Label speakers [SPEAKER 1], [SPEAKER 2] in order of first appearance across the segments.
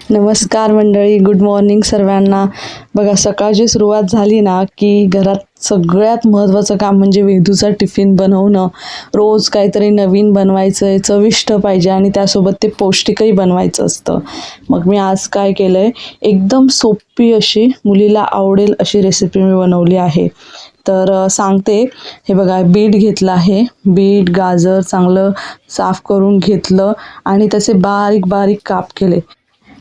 [SPEAKER 1] नमस्कार मंडळी, good morning सर्वांना. बघा, सकाळची सुरुवात झाली ना की घरात सगळ्यात महत्त्वाचं काम म्हणजे वेदूचा टिफिन बनवणं. रोज काहीतरी नवीन बनवायचं आहे, चविष्ट पाहिजे आणि त्यासोबत ते पौष्टिकही बनवायचं असतं. मग मी आज काय केलं आहे, एकदम सोपी अशी मुलीला आवडेल अशी रेसिपी मी बनवली आहे. तर सांगते. हे बघा, बीट घेतलं आहे. बीट गाजर चांगलं साफ करून घेतलं आणि त्याचे बारीक बारीक काप केले.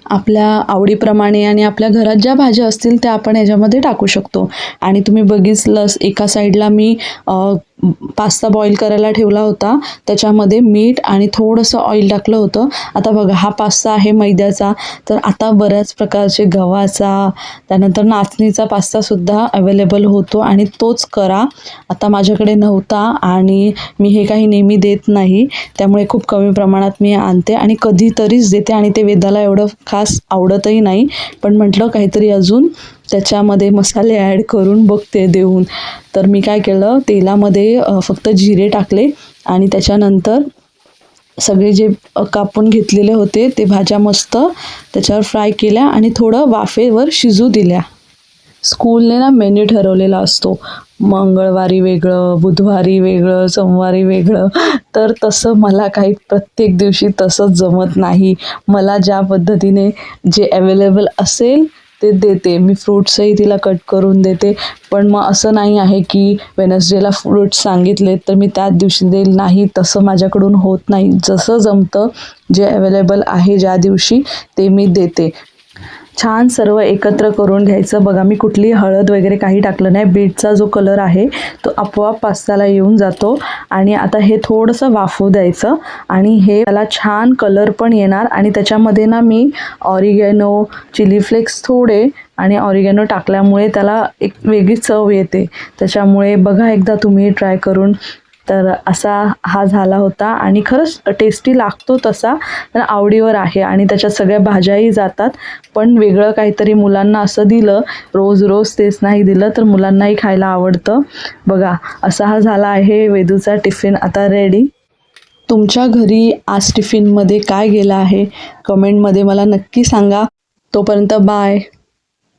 [SPEAKER 1] आपल्या आवडीप्रमाणे आणि आपल्या घरात ज्या भाज्या असतील त्या आपण ह्याच्यामध्ये टाकू शकतो. आणि तुम्ही बघितलंच, एका साईडला मी पास्ता बॉईल करायला ठेवला होता. त्याच्यामध्ये मीठ आणि थोडंसं ऑइल टाकलं होतं. आता बघा, हा पास्ता आहे मैद्याचा. तर आता बऱ्याच प्रकारचे गव्हाचा, त्यानंतर नाचणीचा पास्तासुद्धा अवेलेबल होतो आणि तोच करा. आता माझ्याकडे नव्हता आणि मी हे काही नेहमी देत नाही, त्यामुळे खूप कमी प्रमाणात मी आणते आणि कधीतरीच देते आणि ते वेदाला एवढं खास आवडतही नाही. पण म्हटलं काहीतरी अजून त्याच्यामध्ये मसाले ॲड करून बघते देऊन. तर मी काय केलं, तेलामध्ये फक्त जिरे टाकले आणि त्याच्यानंतर सगळे जे कापून घेतलेले होते ते भाज्या मस्त त्याच्यावर फ्राय केल्या आणि थोडं वाफेवर शिजू दिल्या. स्कूलने ना मेन्यू ठरवलेला असतो, मंगळवारी वेगळं, बुधवारी वेगळं, सोमवारी वेगळं. तर तसं मला काही प्रत्येक दिवशी तसंच जमत नाही. मला ज्या पद्धतीने जे अवेलेबल असेल ते देते. मी फ्रूट्सही तिला कट करून देते. पण मग असं नाही आहे की वेनसडेला फ्रूट्स सांगितले तर मी त्याच दिवशी देईल, नाही, तसं माझ्याकडून होत नाही. जसं जमतं, जे अवेलेबल आहे ज्या दिवशी ते मी देते. छान सर्व एकत्र करून घ्यायचं. बघा, मी कुठली हळद वगैरे काही टाकलं नाही. बीटचा जो कलर आहे तो आपोआप पास्त्याला येऊन जातो. आणि आता हे थोडंसं वाफू द्यायचं आणि हे त्याला छान कलर पण येणार. आणि त्याच्यामध्ये ना मी ऑरिगॅनो, चिली फ्लेक्स थोडे आणि ऑरिगॅनो टाकल्यामुळे त्याला एक वेगळी चव येते. त्याच्यामुळे बघा एकदा तुम्ही ट्राय करून. तर असा हा झाला होता आणि खरंच टेस्टी लागतो तसा, पण आवडीवर आहे. आणि त्याच्यात सगळ्या भाज्याही जातात. पण वेगळं काहीतरी मुलांना असं दिलं, रोज रोज तेच नाही दिलं तर मुलांनाही खायला आवडतं. बघा, असा हा झाला आहे वेदूचा टिफिन आता रेडी. तुमच्या घरी आज टिफिनमध्ये काय गेलं आहे कमेंटमध्ये मला नक्की सांगा. तोपर्यंत बाय.